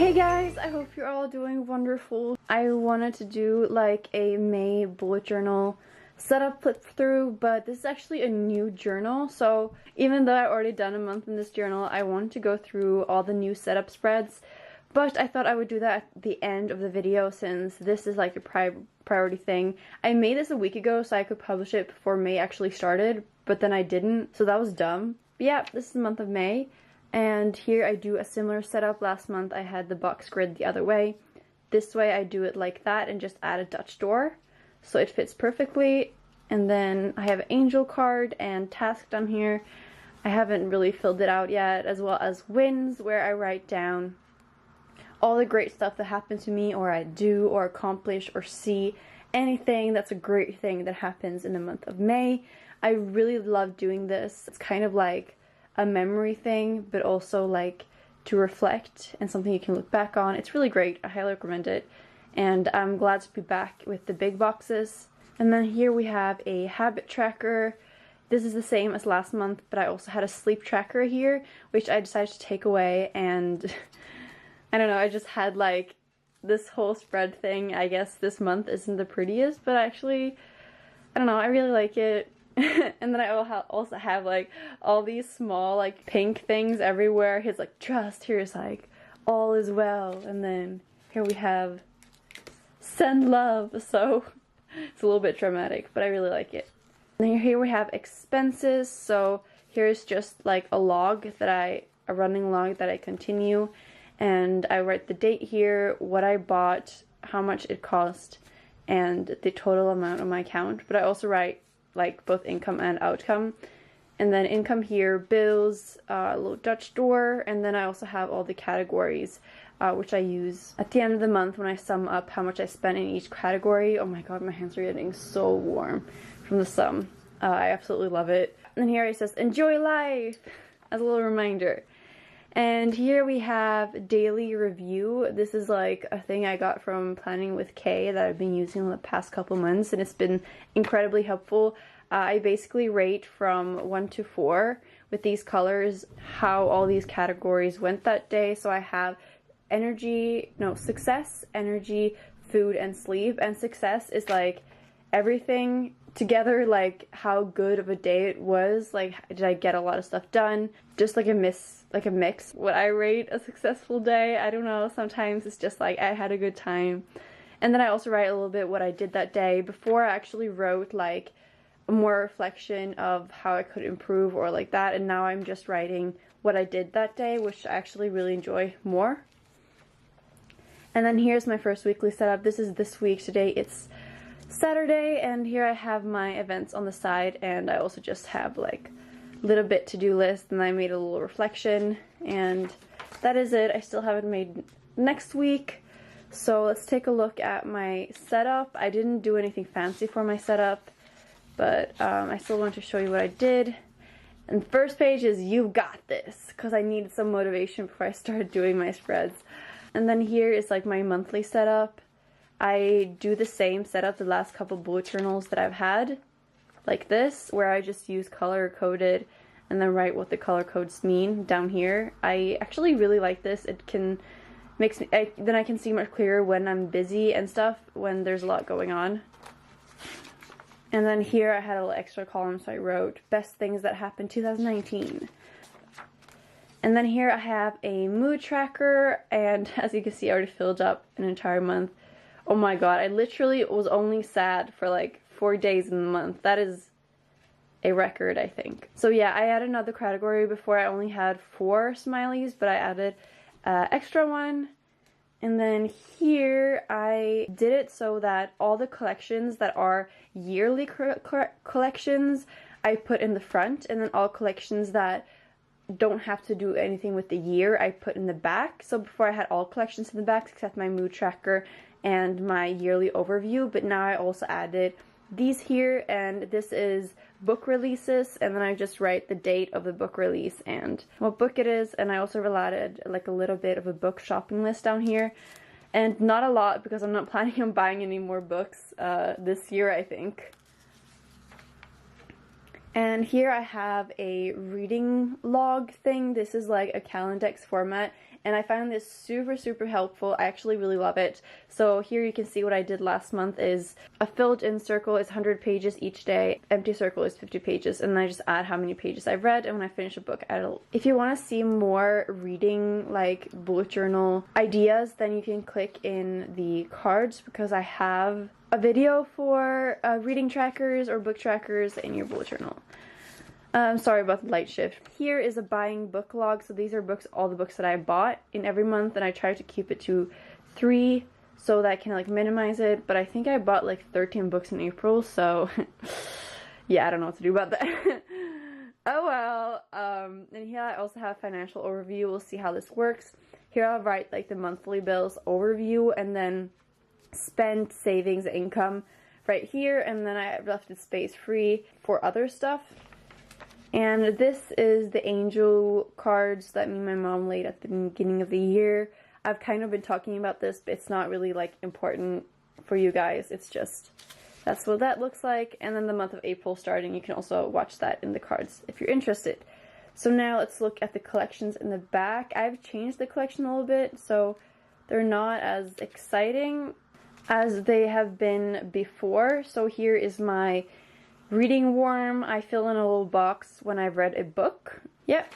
Hey guys, I hope you're all doing wonderful. I wanted to do like a May bullet journal setup flip through, but this is actually a new journal. So even though I've already done a month in this journal, I wanted to go through all the new setup spreads. But I thought I would do that at the end of the video since this is like a priority thing. I made this a week ago so I could publish it before May actually started, but then I didn't, so that was dumb. But yeah, this is the month of May. And here I do a similar setup. Last month I had the box grid the other way. This way I do it like that and just add a Dutch door. So it fits perfectly. And then I have angel card and task down here. I haven't really filled it out yet, as well as wins, where I write down all the great stuff that happened to me, or I do, or accomplish, or see. Anything that's a great thing that happens in the month of May. I really love doing this. It's kind of like a memory thing, but also like to reflect and something you can look back on. It's really great. I highly recommend it. And I'm glad to be back with the big boxes. And then here we have a habit tracker. This is the same as last month, but I also had a sleep tracker here, which I decided to take away. And I don't know, I just had like this whole spread thing. I guess this month isn't the prettiest, but actually, I don't know, I really like it. And then I also have like all these small like pink things everywhere. Here's like trust, here's like all is well, and then here we have send love. So it's a little bit dramatic, but I really like it. And then here we have expenses. So here's just like a running log that I continue, and I write the date here, what I bought, how much it cost, and the total amount on my account. But I also write like both income and outcome. And then income here, bills, a little Dutch door, and then I also have all the categories which I use at the end of the month when I sum up how much I spent in each category. Oh my god, my hands are getting so warm from the sum. I absolutely love it. And then here it says enjoy life as a little reminder. And here we have daily review. This is like a thing I got from Planning with Kay that I've been using in the past couple months, and it's been incredibly helpful. I basically rate from 1 to 4 with these colors how all these categories went that day. So I have success, energy, food, and sleep. And success is like everything together, like how good of a day it was, like did I get a lot of stuff done, just like a mix. What I rate a successful day, I don't know, sometimes it's just like I had a good time. And then I also write a little bit what I did that day. Before I actually wrote like more reflection of how I could improve or like that, and now I'm just writing what I did that day, which I actually really enjoy more. And then here's my first weekly setup. This is this week. Today it's Saturday, and here I have my events on the side, and I also just have like a little bit to-do list, and I made a little reflection, and that is it. I still haven't made next week. So let's take a look at my setup. I didn't do anything fancy for my setup, but I still want to show you what I did. And the first page is "You've got this," because I needed some motivation before I started doing my spreads. And then here is like my monthly setup. I do the same setup the last couple bullet journals that I've had, like this, where I just use color coded and then write what the color codes mean down here. I actually really like this. It makes me, then I can see much clearer when I'm busy and stuff, when there's a lot going on. And then here I had a little extra column, so I wrote best things that happened 2019. And then here I have a mood tracker, and as you can see, I already filled up an entire month. Oh my god, I literally was only sad for like 4 days in the month. That is a record, I think. So yeah, I added another category. Before I only had 4 smileys, but I added extra one. And then here I did it so that all the collections that are yearly collections I put in the front, and then all collections that don't have to do anything with the year I put in the back. So before I had all collections in the back except my mood tracker and my yearly overview, but now I also added these here, and this is book releases, and then I just write the date of the book release and what book it is. And I also added like a little bit of a book shopping list down here, and not a lot because I'm not planning on buying any more books this year, I think. And here I have a reading log thing. This is like a Calendex format, and I found this super helpful. I actually really love it. So here you can see what I did last month is a filled in circle is 100 pages each day, empty circle is 50 pages, and then I just add how many pages I've read, and when I finish a book, if you want to see more reading like bullet journal ideas, then you can click in the cards because I have a video for reading trackers or book trackers in your bullet journal. Sorry about the light shift. Here is a buying book log. So these are books, all the books that I bought in every month, and I try to keep it to 3 so that I can like minimize it. But I think I bought like 13 books in April, so yeah, I don't know what to do about that. Oh well. And here I also have financial overview. We'll see how this works. Here I'll write like the monthly bills overview, and then spend, savings, income right here, and then I left the space free for other stuff. And this is the angel cards that me and my mom laid at the beginning of the year. I've kind of been talking about this, but it's not really like important for you guys. It's just, that's what that looks like. And then the month of April starting, you can also watch that in the cards if you're interested. So now let's look at the collections in the back. I've changed the collection a little bit, so they're not as exciting as they have been before. So here is my reading worm. I fill in a little box when I've read a book. Yep.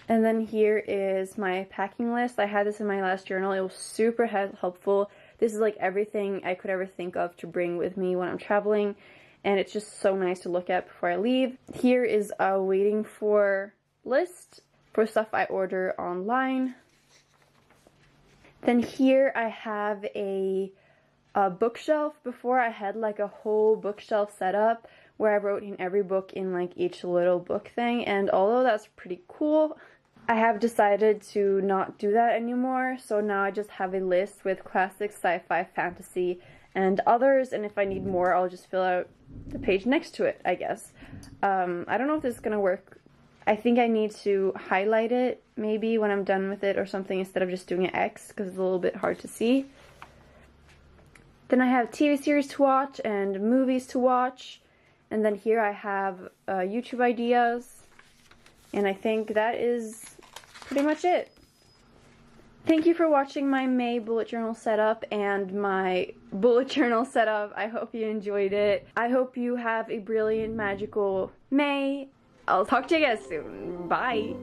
And then here is my packing list. I had this in my last journal. It was super helpful. This is like everything I could ever think of to bring with me when I'm traveling, and it's just so nice to look at before I leave. Here is a waiting for list for stuff I order online. Then here I have a bookshelf. Before I had like a whole bookshelf set up where I wrote in every book in like each little book thing, and although that's pretty cool, I have decided to not do that anymore. So now I just have a list with classics, sci-fi, fantasy, and others, and if I need more I'll just fill out the page next to it, I guess. I don't know if this is gonna work. I think I need to highlight it maybe when I'm done with it or something instead of just doing an X because it's a little bit hard to see. Then I have TV series to watch and movies to watch. And then here I have YouTube ideas. And I think that is pretty much it. Thank you for watching my May bullet journal setup and my bullet journal setup. I hope you enjoyed it. I hope you have a brilliant, magical May. I'll talk to you guys soon. Bye.